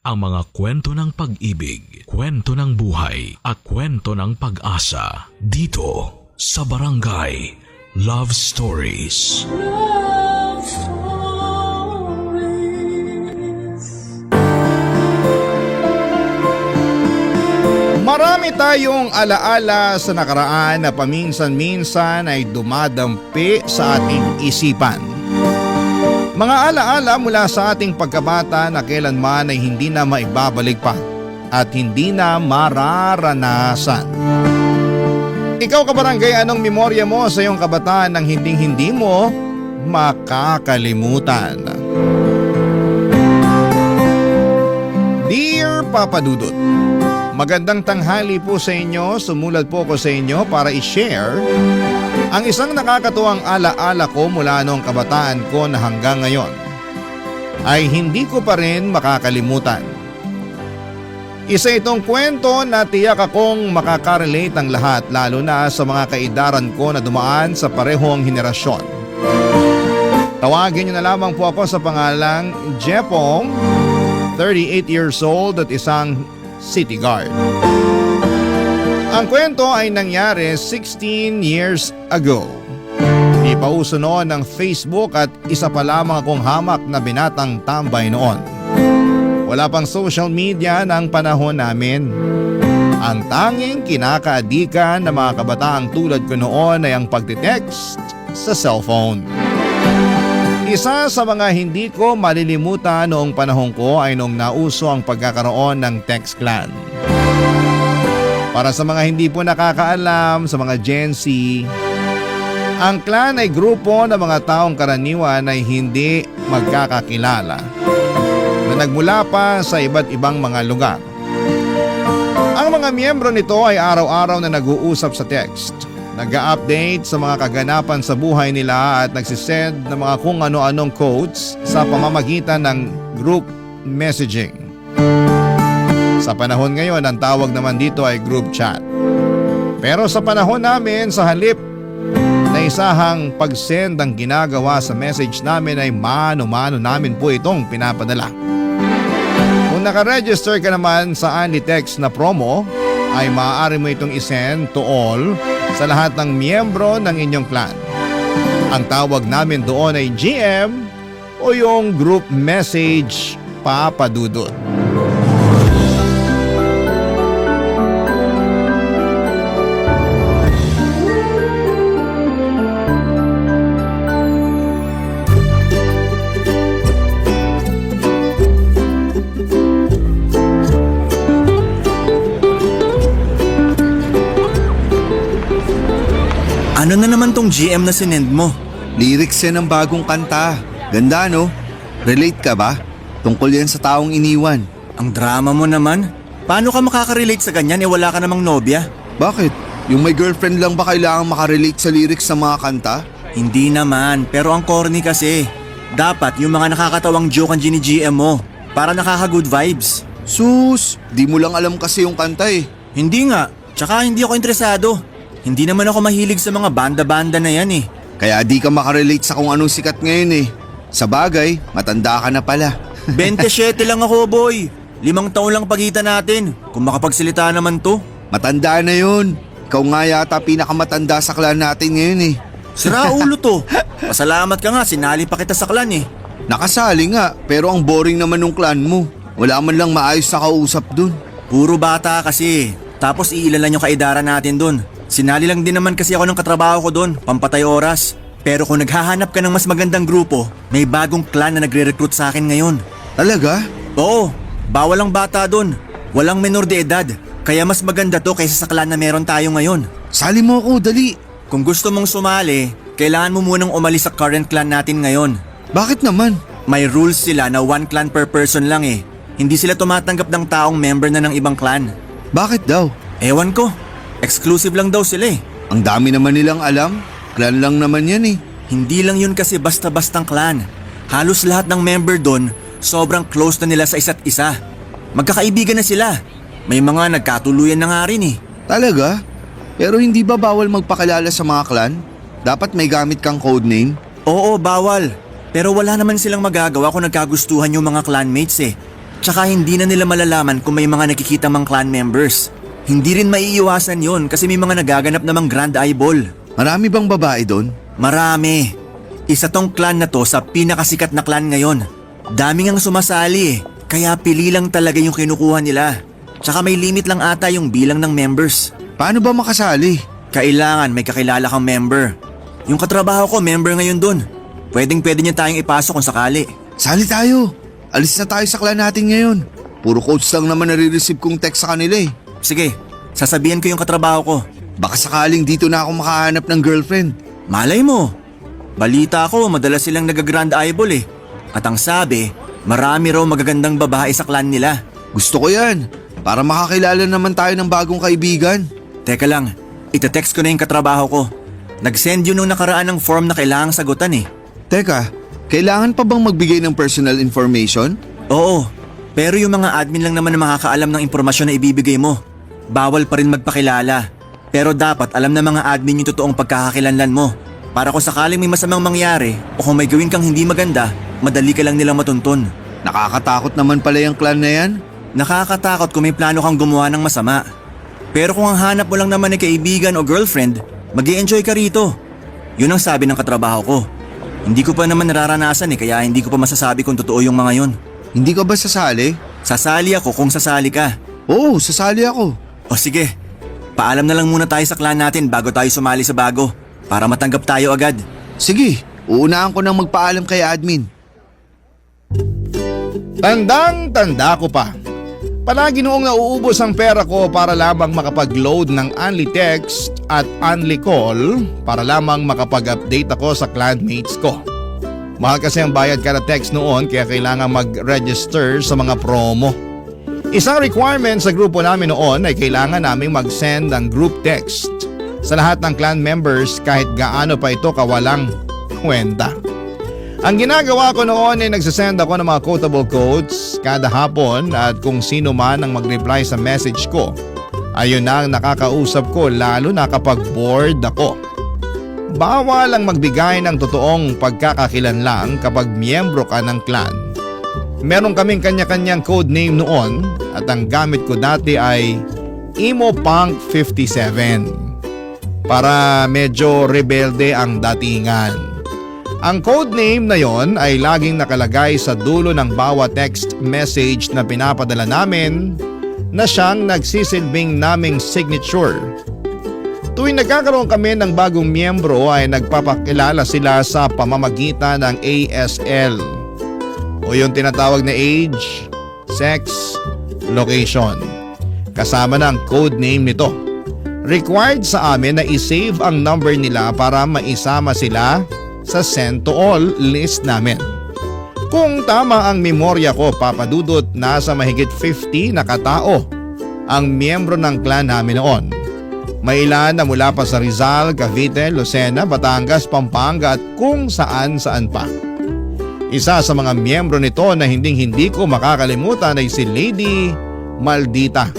ang mga kwento ng pag-ibig, kwento ng buhay at kwento ng pag-asa dito sa Barangay Love Stories. Love Stories. Marami tayong alaala sa nakaraan na paminsan-minsan ay dumadampi sa ating isipan. Mga alaala mula sa ating pagkabata na kailanman ay hindi na maibabalik pa at hindi na mararanasan. Ikaw kabarangay, anong memorya mo sa iyong kabataan nang hindi mo makakalimutan? Dear Papa Dudut, magandang tanghali po sa inyo. Sumulat po ko sa inyo para i-share ang isang nakakatuwang alaala ko mula noong kabataan ko na hanggang ngayon ay hindi ko pa rin makakalimutan. Isa itong kwento na tiyak akong makakarelate ang lahat, lalo na sa mga kaedaran ko na dumaan sa parehong henerasyon. Tawagin niyo na lamang po ako sa pangalang Jepong, 38 years old at isang city guard. Ang kwento ay nangyari 16 years ago. Di pa uso noon ng Facebook at isa pa lamang akong hamak na binatang tambay noon. Wala pang social media ng panahon namin. Ang tanging kinakaadikan ng mga kabataang tulad ko noon ay ang pagtitext sa cellphone. Isa sa mga hindi ko malilimutan noong panahon ko ay noong nauso ang pagkakaroon ng text clan. Para sa mga hindi po nakakaalam, sa mga Gen Z, ang clan ay grupo ng mga taong karaniwan ay hindi magkakakilala na nagmula pa sa iba't ibang mga lugar. Ang mga miyembro nito ay araw-araw na nag-uusap sa text, nag-a-update sa mga kaganapan sa buhay nila at nagsisend ng mga kung ano-anong quotes sa pamamagitan ng group messaging. Sa panahon ngayon, ang tawag naman dito ay group chat. Pero sa panahon namin, sa halip na isahang pag-send ang ginagawa sa message namin ay mano-mano namin po itong pinapadala. Kung nakaregister ka naman sa Anlitext na promo, ay maaari mo itong isend to all sa lahat ng miyembro ng inyong clan. Ang tawag namin doon ay GM o yung group message Papa Dudut. Ano na naman tong GM na sinend mo? Lyrics yan ng bagong kanta. Ganda no? Relate ka ba? Tungkol yan sa taong iniwan. Ang drama mo naman. Paano ka makaka-relate sa ganyan wala ka namang nobya? Bakit? Yung may girlfriend lang ba kailangang makarelate sa lyrics sa mga kanta? Hindi naman, pero ang corny kasi. Dapat yung mga nakakatawang joke ang gini-GM mo para nakaka-good vibes. Sus, di mo lang alam kasi yung kanta eh. Hindi nga, tsaka hindi ako interesado. Hindi naman ako mahilig sa mga banda-banda na yan eh. Kaya di ka makarelate sa kung anong sikat ngayon eh. Sa bagay, matanda ka na pala. 27 lang ako boy. 5 taon lang pagitan natin. Kung makapagsalita naman to. Matanda na yun. Ikaw nga yata pinakamatanda sa clan natin ngayon eh. Sira ulo to. Pasalamat ka nga, sinali pa kita sa clan eh. Nakasali nga, pero ang boring naman nung clan mo. Wala man lang maayos sa kausap dun. Puro bata kasi. Tapos iilan lang yung kaedaran natin dun. Sinali lang din naman kasi ako ng katrabaho ko dun, pampatay oras. Pero kung naghahanap ka ng mas magandang grupo, may bagong clan na nagre-recruit sa akin ngayon. Talaga? Oo, bawal ang bata dun. Walang menor de edad. Kaya mas maganda to kaysa sa clan na meron tayo ngayon. Sali mo ako, dali. Kung gusto mong sumali, kailangan mo munang umalis sa current clan natin ngayon. Bakit naman? May rules sila na 1 clan per person lang eh. Hindi sila tumatanggap ng taong member na ng ibang clan. Bakit daw? Ewan ko. Exclusive lang daw sila eh. Ang dami naman nilang alam. Clan lang naman yan eh. Hindi lang yun kasi basta-bastang clan. Halos lahat ng member doon, sobrang close na nila sa isa't isa. Magkakaibigan na sila. May mga nagkatuluyan na nga rin eh. Talaga? Pero hindi ba bawal magpakilala sa mga clan? Dapat may gamit kang codename? Oo, bawal. Pero wala naman silang magagawa kung nagkagustuhan yung mga clanmates eh. Tsaka hindi na nila malalaman kung may mga nakikita mang clan members. Hindi rin maiiwasan yon kasi may mga nagaganap namang Grand Eyeball. Marami bang babae doon? Marami. Isa tong clan na to sa pinakasikat na clan ngayon. Dami ngang sumasali kaya pili lang talaga yung kinukuha nila. Tsaka may limit lang ata yung bilang ng members. Paano ba makasali? Kailangan may kakilala kang member. Yung katrabaho ko, member ngayon dun. Pwedeng-pwede niya tayong ipasok kung sakali. Sali tayo. Alis na tayo sa clan natin ngayon. Puro coach lang naman nare-receive kong text sa kanila eh. Sige, sasabihan ko yung katrabaho ko. Baka sakaling dito na ako makahanap ng girlfriend. Malay mo. Balita ko, madalas silang nag-Grand Eyeball eh. At ang sabi, marami raw magagandang babae sa clan nila. Gusto ko yan. Para makakilala naman tayo ng bagong kaibigan. Teka lang, itetext ko na yung katrabaho ko. Nag-send yun nung nakaraan ng form na kailangang sagutan eh. Teka, kailangan pa bang magbigay ng personal information? Oo, pero yung mga admin lang naman na makakaalam ng impormasyon na ibibigay mo. Bawal pa rin magpakilala. Pero dapat alam ng mga admin yung totoong pagkakakilanlan mo. Para kung sakaling may masamang mangyari o kung may gawin kang hindi maganda, madali ka lang nilang matuntun. Nakakatakot naman pala yung clan na yan. Nakakatakot kung may plano kang gumawa ng masama. Pero kung ang hanap mo lang naman ay kaibigan o girlfriend, mag-i-enjoy ka rito. Yun ang sabi ng katrabaho ko. Hindi ko pa naman nararanasan kaya hindi ko pa masasabi kung totoo yung mga yon. Hindi ka ba sasali? Sasali ako kung sasali ka. Oo, sasali ako. O sige, paalam na lang muna tayo sa clan natin bago tayo sumali sa bago para matanggap tayo agad. Sige, uunahan ko nang magpaalam kay admin. Tandang-tanda ko pa. Palagi noong nauubos ang pera ko para lamang makapag-load ng only text at only call para lamang makapag-update ako sa clanmates ko. Mahal kasi ang bayad kada text noon kaya kailangan mag-register sa mga promo. Isang requirement sa grupo namin noon ay kailangan naming mag-send ng group text sa lahat ng clan members kahit gaano pa ito kawalang kwenta. Ang ginagawa ko noon ay nagsasend ako ng mga quotable quotes kada hapon at kung sino man ang mag-reply sa message ko, ayun na ang nakakausap ko lalo na kapag bored ako. Bawal ang magbigay ng totoong pagkakakilanlan kapag miyembro ka ng clan. Meron kaming kanya-kanyang code name noon at ang gamit ko dati ay Emo Punk 57 para medyo rebelde ang datingan. Ang codename na yon ay laging nakalagay sa dulo ng bawat text message na pinapadala namin na siyang nagsisilbing naming signature. Tuwing nagkakaroon kami ng bagong miyembro ay nagpapakilala sila sa pamamagitan ng ASL o yung tinatawag na age, sex, location. Kasama ng codename nito. Required sa amin na isave ang number nila para maisama sila sa send to all list namin. Kung tama ang memorya ko, papadudot, nasa mahigit 50 na katao ang miyembro ng clan namin noon. May ilan na mula pa sa Rizal, Cavite, Lucena, Batangas, Pampanga at kung saan pa. Isa sa mga miyembro nito na hindi ko makakalimutan ay si Lady Maldita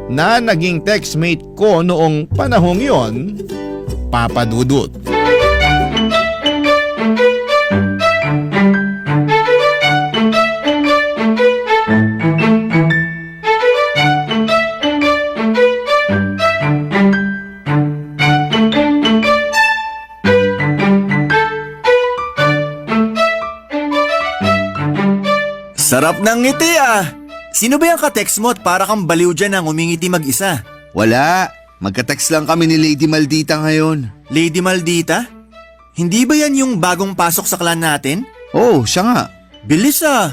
na naging textmate ko noong panahong yon, papadudot. Sarap ng ngiti ah! Sino ba yung ka-text mo at para kang baliw dyan ang umingiti mag-isa? Wala, magka-text lang kami ni Lady Maldita ngayon. Lady Maldita? Hindi ba yan yung bagong pasok sa clan natin? Oo, siya nga. Bilis ah!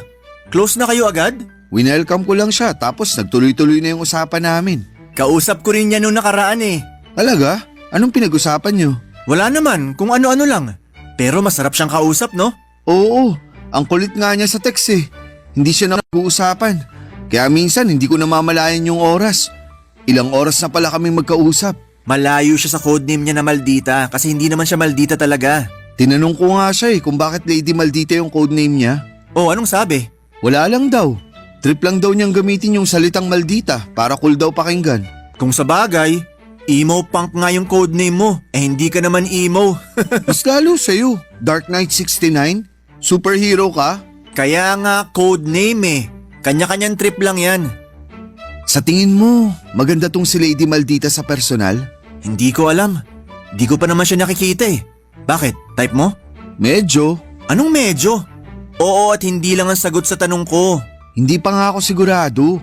Close na kayo agad? Winelcome ko lang siya tapos nagtuloy-tuloy na yung usapan namin. Kausap ko rin yan nung nakaraan eh. Talaga? Anong pinag-usapan nyo? Wala naman, kung ano-ano lang. Pero masarap siyang kausap no? Oo, ang kulit nga niya sa text eh. Hindi siya na nag-uusapan. Kaya minsan hindi ko namamalayan yung oras. Ilang oras na pala kaming magkausap. Malayo siya sa codename niya na Maldita kasi hindi naman siya Maldita talaga. Tinanong ko nga siya kung bakit Lady Maldita yung codename niya. Oh, anong sabi? Wala lang daw. Trip lang daw niyang gamitin yung salitang Maldita para cool daw pakinggan. Kung sa bagay, emo punk nga yung codename mo. Hindi ka naman emo. Mas lalo sa'yo. Dark Knight 69? Superhero ka? Kaya nga codename eh. Kanya-kanyang trip lang yan. Sa tingin mo, maganda tong si Lady Maldita sa personal? Hindi ko alam. Di ko pa naman siya nakikita eh. Bakit? Type mo? Medyo. Anong medyo? Oo at hindi lang ang sagot sa tanong ko. Hindi pa nga ako sigurado.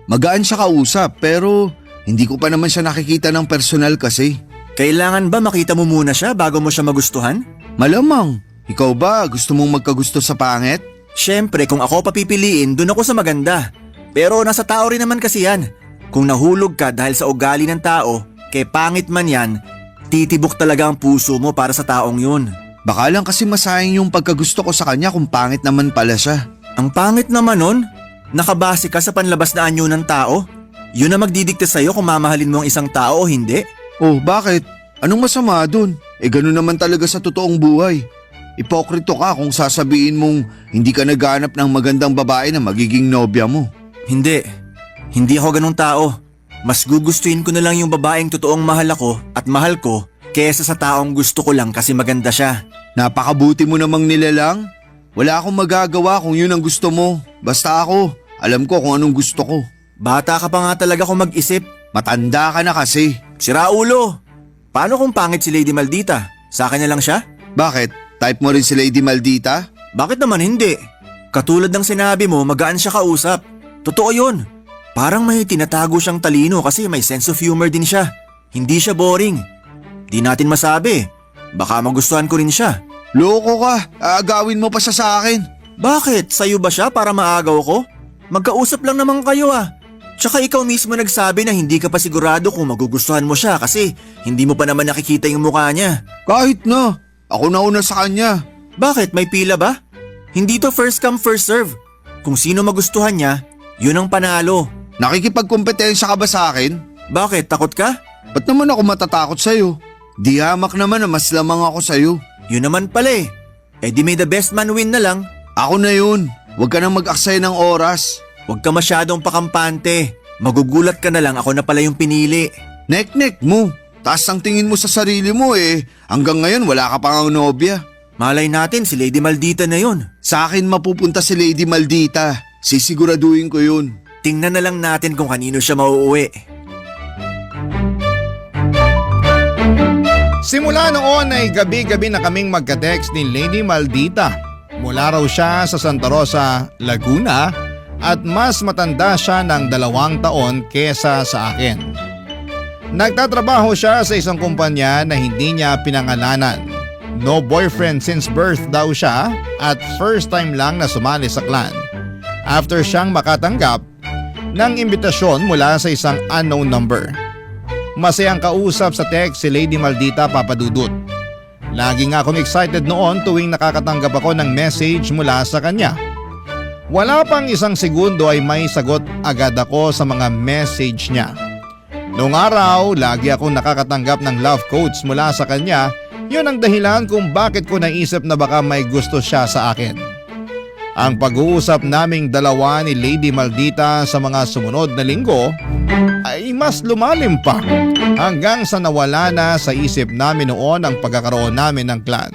Magaan siya kausap pero hindi ko pa naman siya nakikita ng personal kasi. Kailangan ba makita mo muna siya bago mo siya magustuhan? Malamang. Ikaw ba gusto mong magkagusto sa pangit? Siyempre kung ako papipiliin, dun ako sa maganda. Pero nasa tao rin naman kasi yan. Kung nahulog ka dahil sa ugali ng tao, kay pangit man yan, titibok talaga ang puso mo para sa taong yun. Baka lang kasi masayang yung pagkagusto ko sa kanya kung pangit naman pala siya. Ang pangit naman nun? Nakabase ka sa panlabas na anyo ng tao? Yun na magdidikta sa'yo kung mamahalin mo ang isang tao o hindi? Oh, bakit? Anong masama dun? Ganun naman talaga sa totoong buhay. Ipokrito ka kung sasabihin mong hindi ka naghanap ng magandang babae na magiging nobya mo. Hindi. Hindi ako ganung tao. Mas gugustuhin ko na lang yung babaeng totoong mahal ako at mahal ko kaysa sa taong gusto ko lang kasi maganda siya. Napakabuti mo namang nilalang. Wala akong magagawa kung yun ang gusto mo. Basta ako, alam ko kung anong gusto ko. Bata ka pa nga talaga kung mag-isip. Matanda ka na kasi. Sira ulo. Paano kung pangit si Lady Maldita? Sa akin na lang siya? Bakit? Type mo rin si Lady Maldita? Bakit naman hindi? Katulad ng sinabi mo, magaan siya kausap. Totoo yun. Parang may tinatago siyang talino kasi may sense of humor din siya. Hindi siya boring. Di natin masabi. Baka magustuhan ko rin siya. Loko ka, aagawin mo pa siya sa akin. Bakit? Sa'yo ba siya para maagaw ko? Magkausap lang naman kayo ah. Tsaka ikaw mismo nagsabi na hindi ka pa sigurado kung magugustuhan mo siya kasi hindi mo pa naman nakikita yung mukha niya. Kahit na, ako nauna sa kanya. Bakit? May pila ba? Hindi to first come first serve. Kung sino magustuhan niya, yun ang panalo. Nakikipagkompetensya ka ba sa akin? Bakit? Takot ka? Ba't naman ako matatakot sa'yo? Di hamak naman na mas lamang ako sa'yo. Yun naman pala eh. Di may the best man win na lang. Ako na yun. Huwag ka nang mag-aksaya ng oras. Huwag ka masyadong pakampante. Magugulat ka na lang ako na pala yung pinili. Nek-nek mo. Taas ang tingin mo sa sarili mo eh. Hanggang ngayon wala ka pang nobya. Malay natin si Lady Maldita na yun. Sa akin mapupunta si Lady Maldita. Sisiguraduhin ko yun. Tingnan na lang natin kung kanino siya mauuwi. Simula noon ay gabi-gabi na kaming magka-text ni Lady Maldita. Mula raw siya sa Santa Rosa, Laguna at mas matanda siya ng 2 taon kesa sa akin. Nagtatrabaho siya sa isang kumpanya na hindi niya pinangalanan. No boyfriend since birth daw siya at first time lang na sumali sa clan. After siyang makatanggap ng imbitasyon mula sa isang unknown number. Masayang kausap sa text si Lady Maldita, Papa Dudut. Lagi nga akong excited noon tuwing nakakatanggap ako ng message mula sa kanya. Wala pang 1 segundo ay may sagot agad ako sa mga message niya. Noong araw, lagi akong nakakatanggap ng love quotes mula sa kanya. Yun ang dahilan kung bakit ko naisip na baka may gusto siya sa akin. Ang pag-uusap naming dalawa ni Lady Maldita sa mga sumunod na linggo ay mas lumalim pa hanggang sa nawala na sa isip namin noon ang pagkakaroon namin ng clan.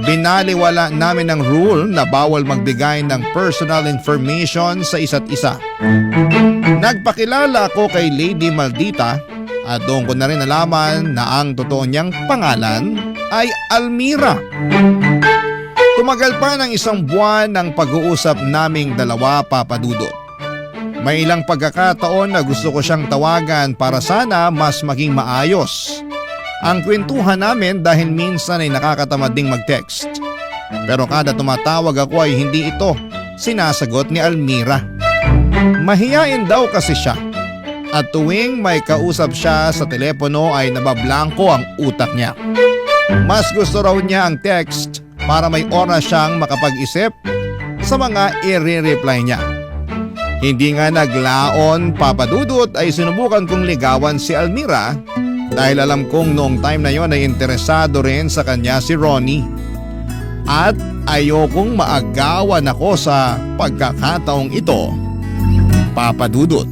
Binaliwala namin ang rule na bawal magbigay ng personal information sa isa't isa. Nagpakilala ako kay Lady Maldita at doon ko na rin nalaman na ang totoo niyang pangalan ay Almira. Tumagal pa ng 1 buwan ng pag-uusap naming dalawa, Papa Dudut. May ilang pagkakataon na gusto ko siyang tawagan para sana mas maging maayos ang kwentuhan namin dahil minsan ay nakakatamad ding mag-text. Pero kada tumatawag ako ay hindi ito sinasagot ni Almira. Mahiyain daw kasi siya at tuwing may kausap siya sa telepono ay nabablangko ang utak niya. Mas gusto raw niya ang text para may oras siyang makapag-isip sa mga i-reply niya. Hindi nga naglaon, Papa Dudut, ay sinubukan kong ligawan si Almira dahil alam kong noong time na yon ay interesado rin sa kanya si Ronnie. At ayokong maagawan ako sa pagkakataong ito, Papa Dudut.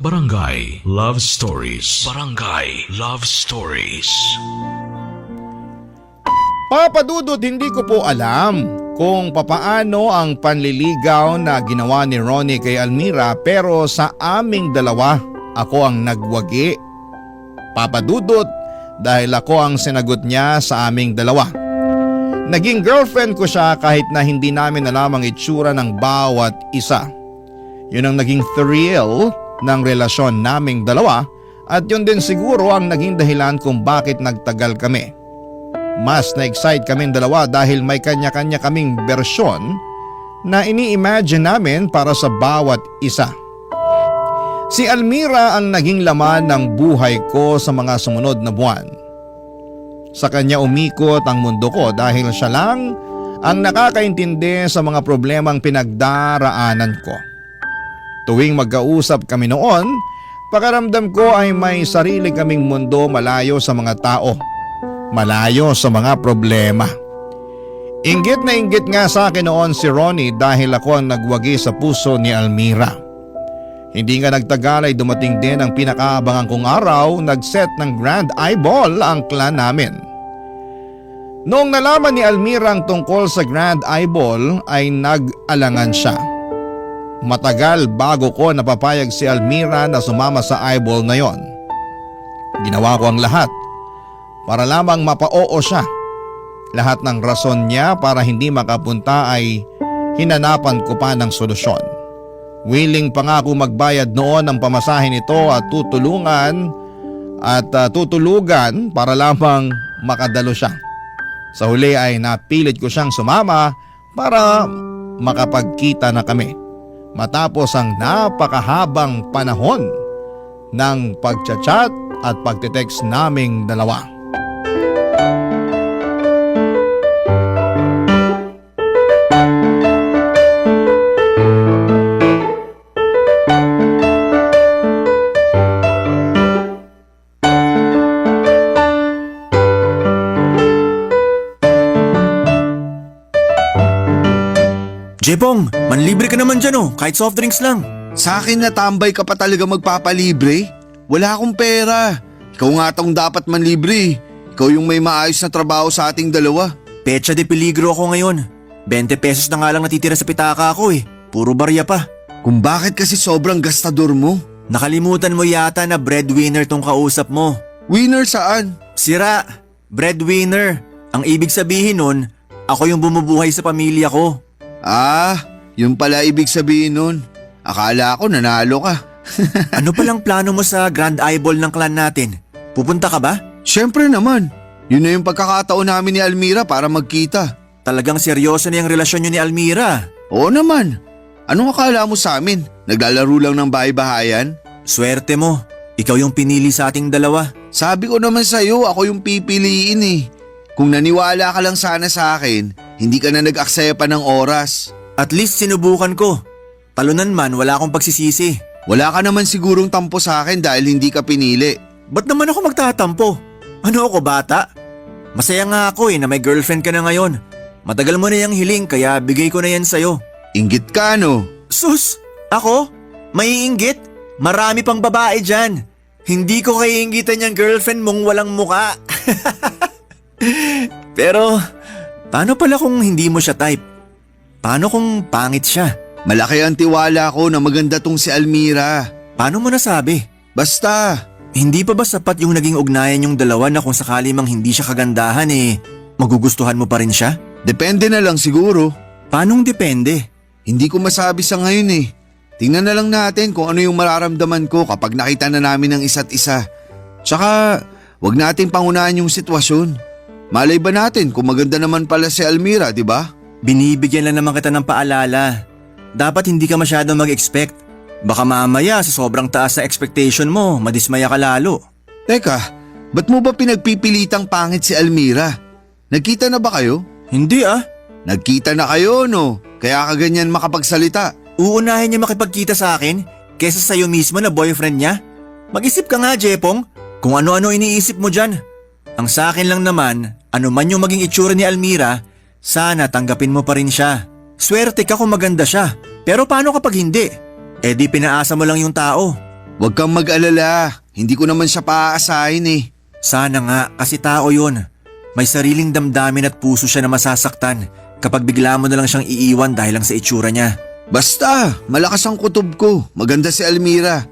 Barangay Love Stories. Barangay Love Stories. Papa Dudut, hindi ko po alam kung papaano ang panliligaw na ginawa ni Ronnie kay Almira, pero sa aming dalawa ako ang nagwagi. Papa Dudut, dahil ako ang sinagot niya sa aming dalawa. Naging girlfriend ko siya kahit na hindi namin alam ang itsura ng bawat isa. Yun ang naging thrill ng relasyon naming dalawa at yun din siguro ang naging dahilan kung bakit nagtagal kami. Mas na-excite kaming dalawa dahil may kanya-kanya kaming bersyon na ini-imagine namin para sa bawat isa. Si Almira ang naging laman ng buhay ko sa mga sumunod na buwan. Sa kanya umikot ang mundo ko dahil siya lang ang nakakaintindi sa mga problemang pinagdaraanan ko. Tuwing magkausap kami noon, pakiramdam ko ay may sarili kaming mundo malayo sa mga tao. Malayo sa mga problema. Inggit na inggit nga sa akin noon si Ronnie dahil ako ang nagwagi sa puso ni Almira. Hindi nga nagtagal ay dumating din ang pinakaabangan kong araw, nag-set ng grand eyeball ang clan namin. Noong nalaman ni Almira ang tungkol sa grand eyeball ay nag-alangan siya. Matagal bago ko napapayag si Almira na sumama sa eyeball na yon. Ginawa ko ang lahat para lamang mapa-oo siya. Lahat ng rason niya para hindi makapunta ay hinanapan ko pa ng solusyon. Willing pa nga ako magbayad noon ng pamasahe nito at tutulugan para lamang makadalo siya. Sa huli ay napilit ko siyang sumama para makapagkita na kami. Matapos ang napakahabang panahon ng pagchat-chat at pagte-text naming dalawa. Jepong, manlibre ka naman dyan kahit soft drinks lang. Sa akin natambay ka pa talaga magpapalibre? Wala akong pera. Ikaw nga tong dapat manlibre. Ikaw yung may maayos na trabaho sa ating dalawa. Pecha de peligro ako ngayon. 20 pesos na nga lang natitira sa pitaka ako Puro barya pa. Kung bakit kasi sobrang gastador mo? Nakalimutan mo yata na breadwinner tong kausap mo. Winner saan? Sira, breadwinner. Ang ibig sabihin nun, ako yung bumubuhay sa pamilya ko. Ah, yun pala ibig sabihin nun. Akala ko nanalo ka. Ano palang plano mo sa grand eyeball ng clan natin? Pupunta ka ba? Siyempre naman. Yun na yung pagkakataon namin ni Almira para magkita. Talagang seryoso na yung relasyon nyo ni Almira. Oo naman. Anong akala mo sa amin? Naglalaro lang ng bahay-bahayan? Swerte mo. Ikaw yung pinili sa ating dalawa. Sabi ko naman sa'yo, ako yung pipiliin Kung naniwala ka lang sana sa akin, hindi ka na nag-aksaya pa ng oras. At least sinubukan ko. Talunan man, wala akong pagsisisi. Wala ka naman sigurong tampo sa akin dahil hindi ka pinili. Ba't naman ako magtatampo? Ano ako, bata? Masaya nga ako na may girlfriend ka na ngayon. Matagal mo na yung hiling kaya bigay ko na yan sa'yo. Inggit ka no? Sus! Ako? Maiinggit? Marami pang babae dyan. Hindi ko kaiinggitan yung girlfriend mong walang muka. Pero, paano pala kung hindi mo siya type? Paano kung pangit siya? Malaki ang tiwala ko na maganda tong si Almira. Paano mo nasabi? Basta. Hindi pa ba sapat yung naging ugnayan yung dalawa na kung sakali mang hindi siya kagandahan magugustuhan mo pa rin siya? Depende na lang siguro. Paanong depende? Hindi ko masabi sa ngayon Tingnan na lang natin kung ano yung mararamdaman ko kapag nakita na namin ang isa't isa. Tsaka, wag natin pangunahan yung sitwasyon. Malay ba natin kung maganda naman pala si Almira, di ba? Binibigyan lang naman kita ng paalala. Dapat hindi ka masyadong mag-expect. Baka mamaya sa sobrang taas na expectation mo, madismaya ka lalo. Teka, ba't mo ba pinagpipilitang pangit si Almira? Nagkita na ba kayo? Hindi Nagkita na kayo no, kaya ka ganyan makapagsalita. Uunahin niya makipagkita sa akin kaysa sa'yo mismo na boyfriend niya? Mag-isip ka nga, Jepong, kung ano-ano iniisip mo dyan. Ang sa akin lang naman, ano man yung maging itsura ni Almira, sana tanggapin mo pa rin siya. Swerte ka kung maganda siya, pero paano kapag hindi? Di pinaasa mo lang yung tao. Huwag kang mag-alala, hindi ko naman siya paaasahin Sana nga kasi tao yun. May sariling damdamin at puso siya na masasaktan Kapag bigla mo na lang siyang iiwan dahil lang sa itsura niya. Basta, malakas ang kutob ko. Maganda si Almira.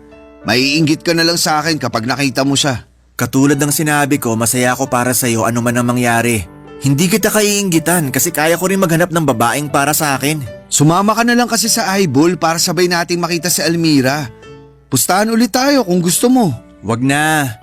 Maiinggit ka na lang sa akin kapag nakita mo siya. Katulad ng sinabi ko, masaya ako para sa'yo ano man ang mangyari. Hindi kita kaiinggitan kasi kaya ko rin maghanap ng babaeng para sa akin. Sumama ka na lang kasi sa eyeball para sabay nating makita si Almira. Pustahan ulit tayo kung gusto mo. Wag na.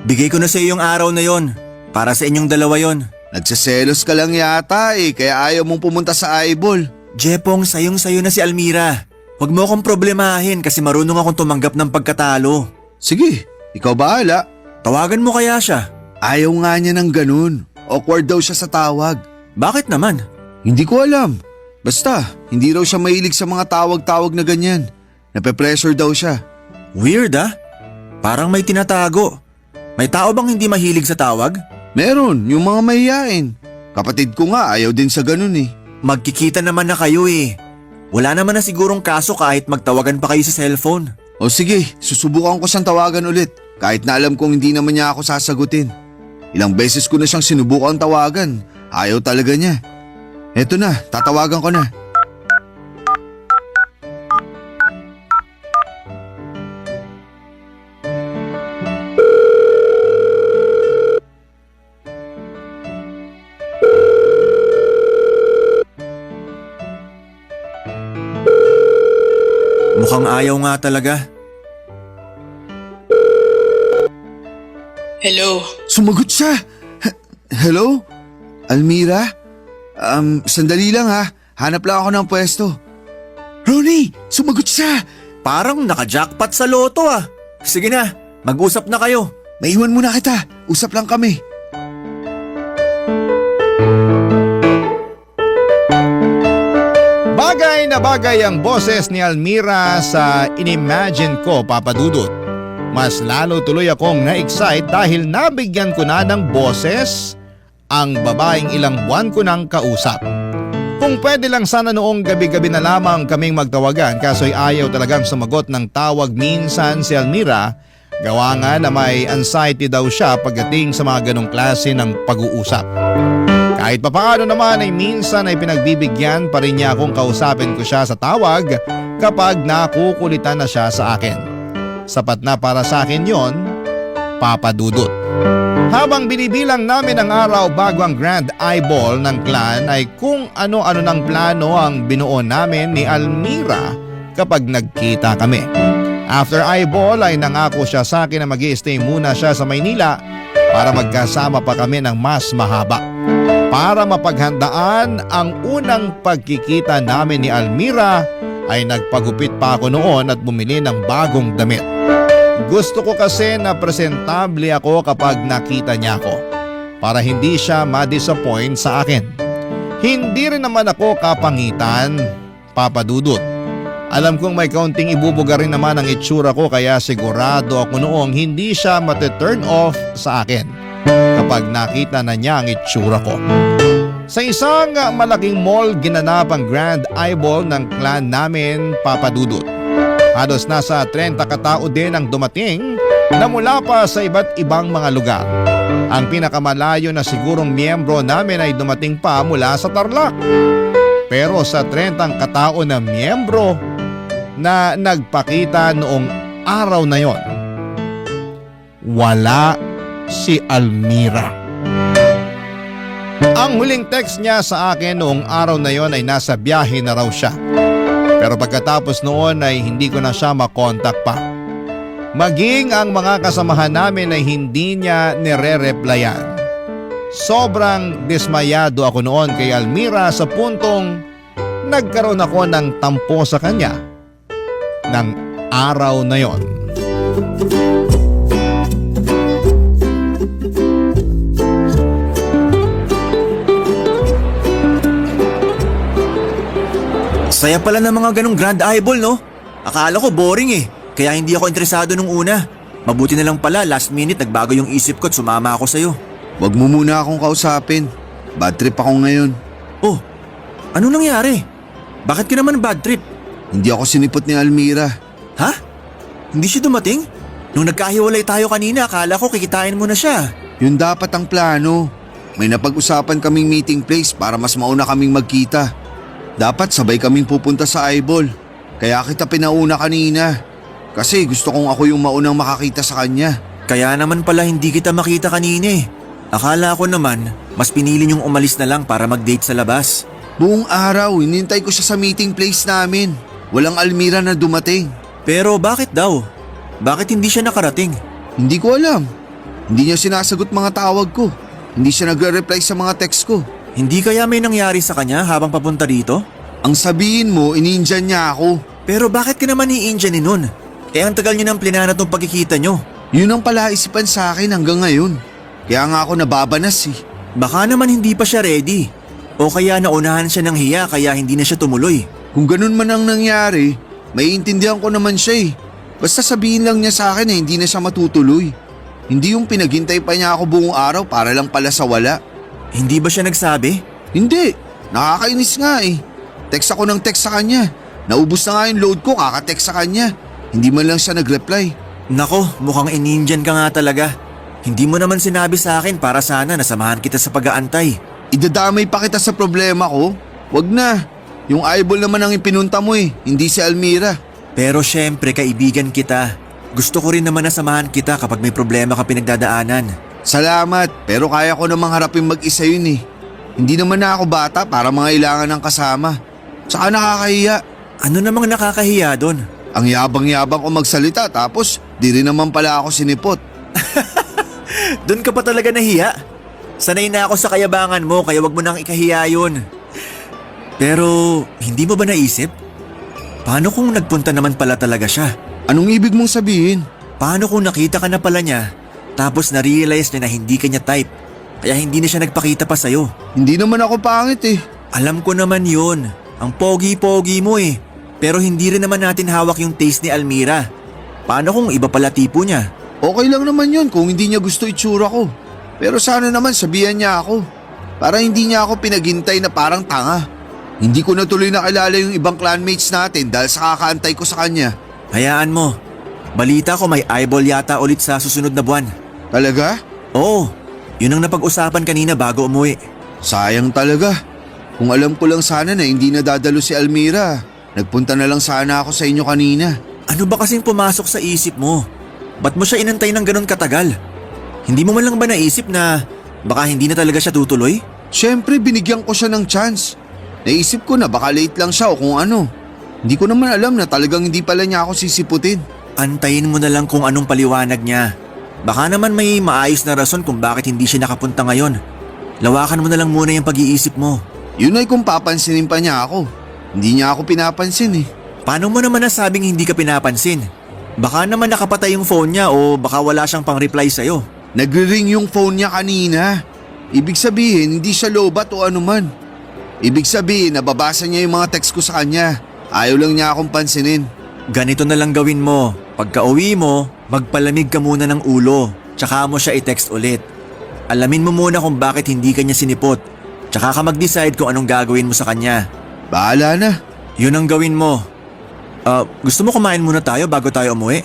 Bigay ko na sa iyo yung araw na yon. Para sa inyong dalawa yon. Nagsiselos ka lang yata kaya ayaw mong pumunta sa eyeball. Jepong, sayong-sayo na si Almira. Huwag mo akong problemahin kasi marunong akong tumanggap ng pagkatalo. Sige, ikaw bahala. Tawagan mo kaya siya? Ayaw nga niya ng ganun. Awkward daw siya sa tawag. Bakit naman? Hindi ko alam. Basta, hindi raw siya mahilig sa mga tawag-tawag na ganyan. Nape-pressure daw siya. Weird ah. Parang may tinatago. May tao bang hindi mahilig sa tawag? Meron, yung mga mahihain. Kapatid ko nga ayaw din sa ganun Magkikita naman na kayo Wala naman na sigurong kaso kahit magtawagan pa kayo sa cellphone. O sige, susubukan ko siyang tawagan ulit. Kahit na alam kong hindi naman niya ako sasagutin. Ilang beses ko na siyang sinubukan tawagan. Ayaw talaga niya. Eto na, tatawagan ko na. Mukhang ayaw nga talaga. Hello? Sumagot siya! Hello? Almira? Sandali lang ha. Hanap lang ako ng pwesto. Ronnie! Sumagot siya! Parang naka-jackpot sa loto Sige na, mag-usap na kayo. Maiwan muna kita. Usap lang kami. Bagay na bagay ang boses ni Almira sa inimagine ko, Papa Dudut. Mas lalo tuloy akong na-excite dahil nabigyan ko na ng boses ang babaeng ilang buwan ko nang kausap. Kung pwede lang sana noong gabi-gabi na lamang kaming magtawagan kaso'y ayaw talagang sumagot ng tawag minsan si Almira. Gawa nga na may anxiety daw siya pagdating sa mga ganong klase ng pag-uusap. Kahit papaano naman ay minsan ay pinagbibigyan pa rin niya akong kausapin ko siya sa tawag kapag nakukulitan na siya sa akin. Sapat na para sa akin yon, Papa Dudut. Habang binibilang namin ang araw bago ang grand eyeball ng clan ay kung ano-ano ng plano ang binuo namin ni Almira kapag nagkita kami. After eyeball ay nangako siya sa akin na mag-i-stay muna siya sa Maynila para magkasama pa kami ng mas mahaba. Para mapaghandaan ang unang pagkikita namin ni Almira ay nagpagupit pa ako noon at bumili ng bagong damit. Gusto ko kasi na presentable ako kapag nakita niya ako para hindi siya ma-disappoint sa akin. Hindi rin naman ako kapangitan, Papa Dudut. Alam kong may kaunting ibubuga rin naman ang itsura ko kaya sigurado ako noong hindi siya mate-turn off sa akin kapag nakita na niya ang itsura ko. Sa isang malaking mall ginanap ang grand eyeball ng clan namin, Papa Dudut. Halos nasa 30 katao din ang dumating na mula pa sa iba't ibang mga lugar. Ang pinakamalayo na sigurong miyembro namin ay dumating pa mula sa Tarlac. Pero sa 30 katao na miyembro na nagpakita noong araw na yon, wala si Almira. Ang huling text niya sa akin noong araw na yon ay nasa biyahe na raw siya. Pero pagkatapos noon ay hindi ko na siya makontak pa. Maging ang mga kasamahan namin ay hindi niya nire-replyan. Sobrang dismayado ako noon kay Almira sa puntong nagkaroon ako ng tampo sa kanya ng araw na yon. Saya pala ng mga ganong grand eyeball, no? Akala ko boring kaya hindi ako interesado nung una. Mabuti na lang pala last minute nagbago yung isip ko at sumama ako sa'yo. Wag mo muna akong kausapin. Bad trip ako ngayon. Oh, ano nangyari? Bakit ka naman bad trip? Hindi ako sinipot ni Almira. Ha? Hindi siya dumating? Nung nagkahiwalay tayo kanina, akala ko kikitain mo na siya. Yun dapat ang plano. may napag-usapan kaming meeting place para mas mauna kaming magkita. Dapat sabay kaming pupunta sa eyeball. Kaya kita pinauna kanina. Kasi gusto kong ako yung maunang makakita sa kanya. Kaya naman pala hindi kita makita kanina eh. Akala ko naman, mas pinili niyong umalis na lang para mag-date sa labas. Buong araw, hinintay ko siya sa meeting place namin. Walang Almira na dumating. Pero bakit daw? Bakit hindi siya nakarating? Hindi ko alam. Hindi niya sinasagot mga tawag ko. Hindi siya nagre-reply sa mga text ko. Hindi kaya may nangyari sa kanya habang papunta dito? Ang sabihin mo, inindiyan niya ako. Pero bakit ka naman i-Indianin nun? Eh ang tagal niyo ng plinano tong pagkikita niyo. Yun ang palaisipan sa akin hanggang ngayon. Kaya nga ako nababanas eh. Baka naman hindi pa siya ready. O kaya naunahan siya ng hiya kaya hindi na siya tumuloy. Kung ganun man ang nangyari, maiintindihan ko naman siya eh. Basta sabihin lang niya sa akin na hindi na siya matutuloy. Hindi yung pinaghintay pa niya ako buong araw para lang pala sa wala. Hindi ba siya nagsabi? Hindi, nakakainis nga eh. Text ako ng text sa kanya. Naubos na nga yung load ko kaka-text sa kanya. Hindi man lang siya nag-reply. Nako, mukhang in-Indian ka nga talaga. Hindi mo naman sinabi sa akin para sana nasamahan kita sa pag-aantay. Idadamay pa kita sa problema ko? Wag na. Yung eyeball naman ang ipinunta mo eh, hindi si Almira. Pero syempre kaibigan kita. Gusto ko rin naman na samahan kita kapag may problema ka pinagdadaanan. Salamat, pero kaya ko namang harapin mag-isa yun eh. Hindi naman na ako bata para mangailangan ng kasama. Tsaka nakakahiya. Ano namang nakakahiya doon? Ang yabang-yabang ko magsalita tapos di rin naman pala ako sinipot. Doon ka pa talaga nahiya? Sanay na ako sa kayabangan mo kaya wag mo nang ikahiya yun. Pero hindi mo ba naisip? Paano kung nagpunta naman pala talaga siya? Anong ibig mong sabihin? Paano kung nakita ka na pala niya tapos na-realize niya na hindi ka niya type kaya hindi na siya nagpakita pa sa'yo? Hindi naman ako pangit eh. Alam ko naman yun. Ang pogi-pogi mo eh. Pero hindi rin naman natin hawak yung taste ni Almira. Paano kung iba pala tipo niya? Okay lang naman yun kung hindi niya gusto itsura ko. Pero sana naman sabihan niya ako. Para hindi niya ako pinaghintay na parang tanga. Hindi ko na tuloy nakilala yung ibang clanmates natin dahil sa kakaantay ko sa kanya. Hayaan mo. Balita ko may eyeball yata ulit sa susunod na buwan. Talaga? Oo. Yun ang napag-usapan kanina bago umuwi. Sayang talaga. Kung alam ko lang sana na hindi na dadalo si Almira, nagpunta na lang sana ako sa inyo kanina. Ano ba kasing pumasok sa isip mo? Ba't mo siya inantay ng ganun katagal? Hindi mo man lang ba naisip na baka hindi na talaga siya tutuloy? Siyempre binigyan ko siya ng chance. Naisip ko na baka late lang siya o kung ano. Hindi ko naman alam na talagang hindi pala niya ako sisiputin. Antayin mo na lang kung anong paliwanag niya. Baka naman may maayos na rason kung bakit hindi siya nakapunta ngayon. Lawakan mo na lang muna yung pag-iisip mo. Yun ay kung papansinin pa niya ako. Hindi niya ako pinapansin eh. Paano mo naman nasabing hindi ka pinapansin? Baka naman nakapatay yung phone niya o baka wala siyang pang-reply sa'yo. Nagre-ring yung phone niya kanina. Ibig sabihin hindi siya lobat o anuman. Ibig sabihin nababasa niya yung mga text ko sa kanya. Ayaw lang niya akong pansinin. Ganito na lang gawin mo. Pagka uwi mo, magpalamig ka muna ng ulo. Tsaka mo siya i-text ulit. Alamin mo muna kung bakit hindi ka niya sinipot. Tsaka ka mag-decide kung anong gagawin mo sa kanya. Bahala na. Yun ang gawin mo. Gusto mo kumain muna tayo bago tayo umuwi?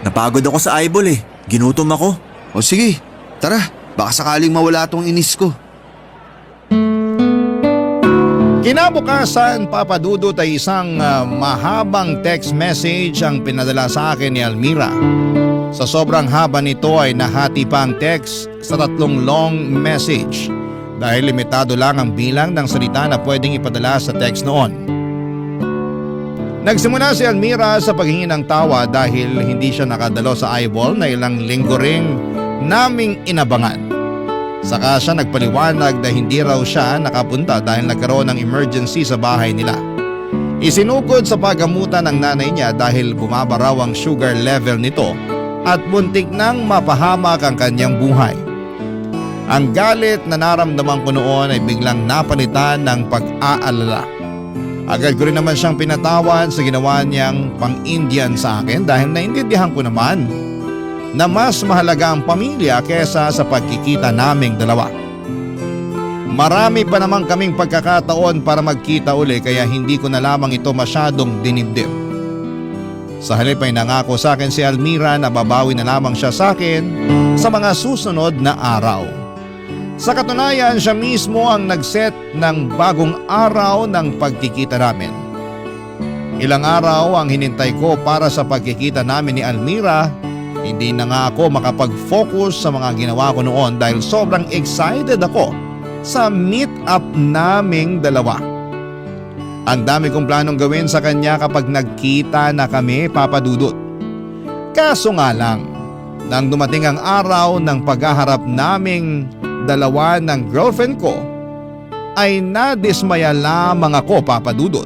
Napagod ako sa eyeball eh. Ginutom ako. O sige, tara. Baka sakaling mawala tong inis ko. Kinabukasan, Papa Dudut, ay isang mahabang text message ang pinadala sa akin ni Almira. Sa sobrang haba nito ay nahati pa ang text sa 3 long message dahil limitado lang ang bilang ng salita na pwedeng ipadala sa text noon. Nagsimula si Almira sa paghingi ng tawa dahil hindi siya nakadalo sa eyeball na ilang linggo ring naming inabangan. Saka siya nagpaliwanag na hindi raw siya nakapunta dahil nagkaroon ng emergency sa bahay nila. Isinugod sa paggamutan ng nanay niya dahil bumaba raw ang sugar level nito at muntik nang mapahamak ang kanyang buhay. Ang galit na naramdaman ko noon ay biglang napalitan ng pag-aalala. Agad ko rin naman siyang pinatawad sa ginawa niyang pang-Indian sa akin dahil naintindihan ko naman na mas mahalaga ang pamilya kesa sa pagkikita naming dalawa. Marami pa naman kaming pagkakataon para magkita uli kaya hindi ko na lamang ito masyadong dinibdib. Sa halip ay nangako sa akin si Almira na babawi na lamang siya sa akin sa mga susunod na araw. Sa katunayan, siya mismo ang nagset ng bagong araw ng pagkikita namin. Ilang araw ang hinintay ko para sa pagkikita namin ni Almira. Hindi na nga ako makapag-focus sa mga ginawa ko noon dahil sobrang excited ako sa meet-up naming dalawa. Ang dami kong planong gawin sa kanya kapag nagkita na kami, Papa Dudut. Kaso nga lang, nang dumating ang araw ng paghaharap naming dalawa ng girlfriend ko, ay nadismaya lamang ako, Papa Dudut.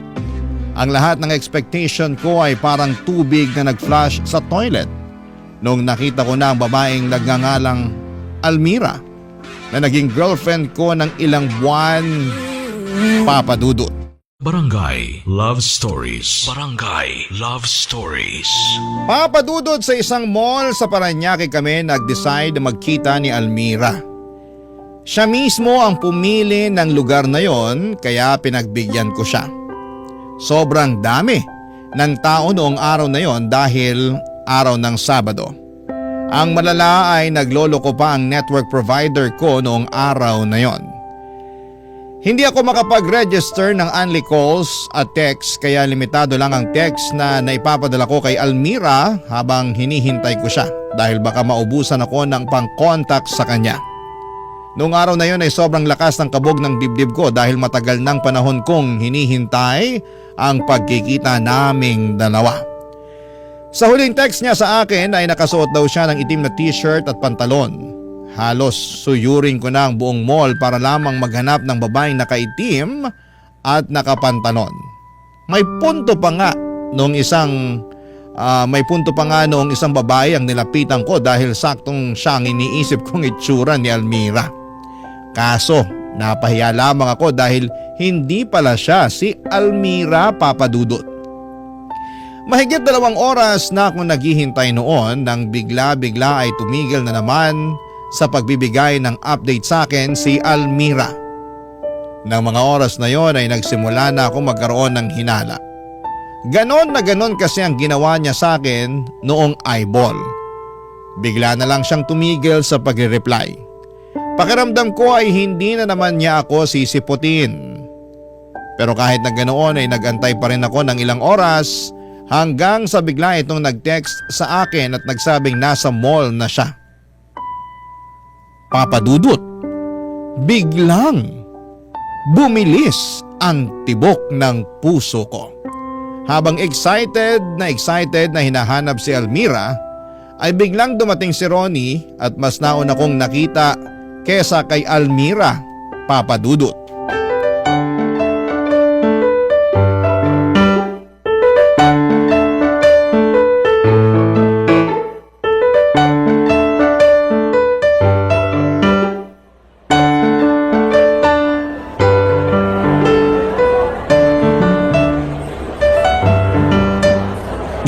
Ang lahat ng expectation ko ay parang tubig na nag-flash sa toilet nung nakita ko na ang babaeng nagngangalang Almira na naging girlfriend ko ng ilang buwan, Papa Dudut. Barangay Love Stories. Barangay Love Stories. Papa Dudut, sa isang mall sa Parañaque kami nag-decide na magkita ni Almira. Siya mismo ang pumili ng lugar na yon kaya pinagbigyan ko siya. Sobrang dami ng tao noong araw na yon dahil araw ng Sabado. Ang malala ay nagloloko pa ang network provider ko noong araw na yon. Hindi ako makapag-register ng only calls at text kaya limitado lang ang text na naipapadala ko kay Almira habang hinihintay ko siya dahil baka maubusan ako ng pang-contact sa kanya. Noong araw na yon ay sobrang lakas ng kabog ng dibdib ko dahil matagal ng panahon kong hinihintay ang pagkikita naming dalawa. Sa huling text niya sa akin ay nakasuot daw siya ng itim na t-shirt at pantalon. Halos suyuring ko na ang buong mall para lamang maghanap ng babaeng nakaitim at nakapantalon. May punto pa nga noong isang babae ang nilapitan ko dahil saktong siyang iniisip kong itsura ni Almira. Kaso napahiya lamang ako dahil hindi pala siya si Almira, Papa Dudut. Mahigit 2 oras na akong naghihintay noon nang bigla-bigla ay tumigil na naman sa pagbibigay ng update sa akin si Almira. Nang mga oras na yon ay nagsimula na ako magkaroon ng hinala. Ganon na ganon kasi ang ginawa niya sa akin noong eyeball. Bigla na lang siyang tumigil sa pagre-reply. Pakiramdam ko ay hindi na naman niya ako sisiputin. Pero kahit na ganoon ay nagantay pa rin ako ng ilang oras hanggang sa bigla itong nag-text sa akin at nagsabing nasa mall na siya. Papa Dudut, biglang bumilis ang tibok ng puso ko. Habang excited na hinahanap si Almira, ay biglang dumating si Ronnie at mas nauna kong nakita kesa kay Almira, Papa Dudut.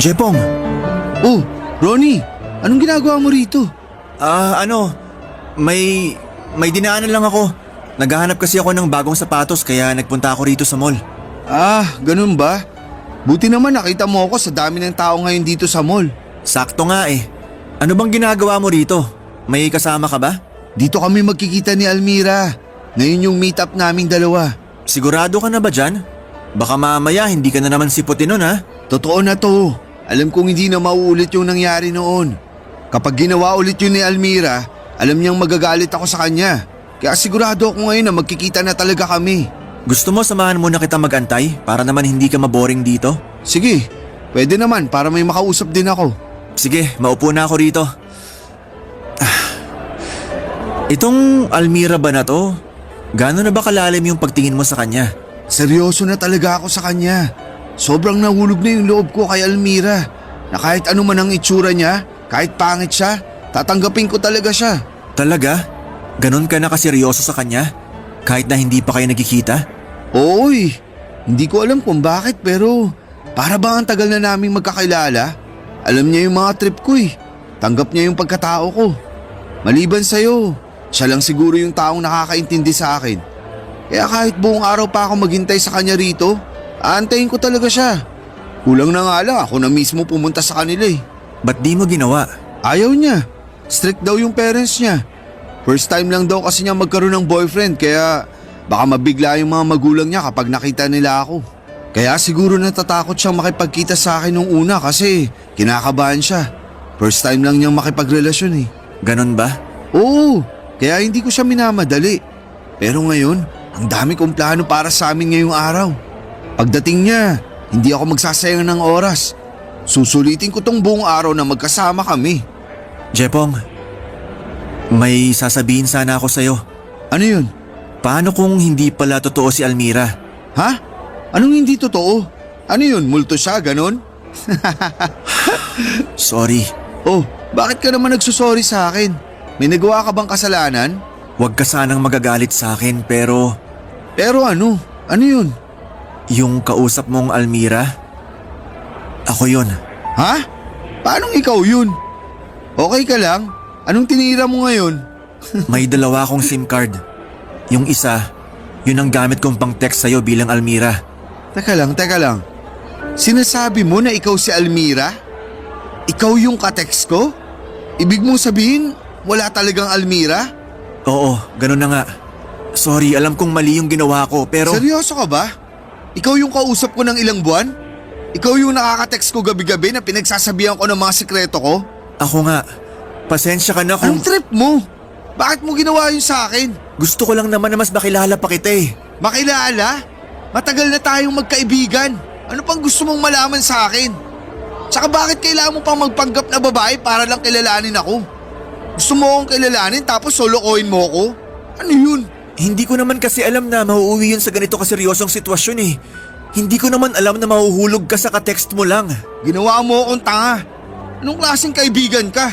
Jepong! Oh, Ronnie, anong ginagawa mo rito? May dinaanan lang ako. Naghahanap kasi ako ng bagong sapatos kaya nagpunta ako rito sa mall. Ah, ganun ba? Buti naman nakita mo ako sa dami ng tao ngayon dito sa mall. Sakto nga eh. Ano bang ginagawa mo rito? May kasama ka ba? Dito kami magkikita ni Almira. Ngayon yung meet-up naming dalawa. Sigurado ka na ba dyan? Baka mamaya hindi ka na naman siputin nun ha? Totoo na to. Alam kong hindi na mauulit yung nangyari noon. Kapag ginawa ulit yun ni Almira, alam niyang magagalit ako sa kanya. Kaya sigurado ako ngayon na magkikita na talaga kami. Gusto mo samahan muna kita magantay para naman hindi ka maboring dito? Sige, pwede naman para may makausap din ako. Sige, maupo na ako rito. Itong Almira ba na to? Gano'n na ba kalalim yung pagtingin mo sa kanya? Seryoso na talaga ako sa kanya. Sobrang nahulog na yung loob ko kay Almira. Na kahit ano man ang itsura niya, kahit pangit siya, tatanggapin ko talaga siya. Talaga? Ganon ka na kaseryoso sa kanya? Kahit na hindi pa kayo nagkikita? Oo eh. Hindi ko alam kung bakit pero para bang ang tagal na naming magkakilala? Alam niya yung mga trip ko eh. Tanggap niya yung pagkatao ko. Maliban sa'yo, siya lang siguro yung taong nakakaintindi sa akin. Kaya kahit buong araw pa ako maghintay sa kanya rito, aantayin ko talaga siya. Kulang na nga lang ako na mismo pumunta sa kanila eh. Ba't di mo ginawa? Ayaw niya. Strict daw yung parents niya. First time lang daw kasi niya magkaroon ng boyfriend kaya baka mabigla yung mga magulang niya kapag nakita nila ako. Kaya siguro natatakot siyang makipagkita sa akin nung una kasi kinakabahan siya. First time lang niyang makipagrelasyon eh. Ganon ba? Oo, kaya hindi ko siya minamadali. Pero ngayon, ang dami kong plano para sa amin ngayong araw. Pagdating niya, hindi ako magsasayang ng oras. Susulitin ko tong buong araw na magkasama kami. Jepong, may sasabihin sana ako sa'yo. Ano yun? Paano kung hindi pala totoo si Almira? Ha? Anong hindi totoo? Ano yun? Multo siya, ganon? Sorry. Oh, bakit ka naman nagsusorry sa akin? May nagawa ka bang kasalanan? Huwag ka sanang magagalit sa akin pero Pero ano? Ano yun? yung kausap mong Almira, ako yun. Ha? Paanong ikaw yun? Okay ka lang? Anong tinira mo ngayon? May dalawa akong SIM card. Yung isa, yun ang gamit kong pang text sa'yo bilang Almira. Teka lang. Sinasabi mo na ikaw si Almira? Ikaw yung katext ko? Ibig mong sabihin, wala talagang Almira? Oo, ganun na nga. Sorry, alam kong mali yung ginawa ko pero… Seryoso ka ba? Ikaw yung kausap ko ng ilang buwan? Ikaw yung nakaka-text ko gabi-gabi na pinagsasabihan ko ng mga sikreto ko? Ako nga, pasensya ka na kung… Anong trip mo? Bakit mo ginawa yun sa akin? Gusto ko lang naman na mas makilala pa kita eh. Makilala? Matagal na tayong magkaibigan. Ano pang gusto mong malaman sa akin? Tsaka bakit kailangan mo pang magpanggap na babae para lang kilalanin ako? Gusto mo akong kilalanin tapos solokohin mo ako? Ano yun? Hindi ko naman kasi alam na mauuwi yun sa ganito kaseryosong sitwasyon eh. Hindi ko naman alam na mahuhulog ka sa ka-text mo lang. Ginawa mo akong tanga. Anong klaseng kaibigan ka?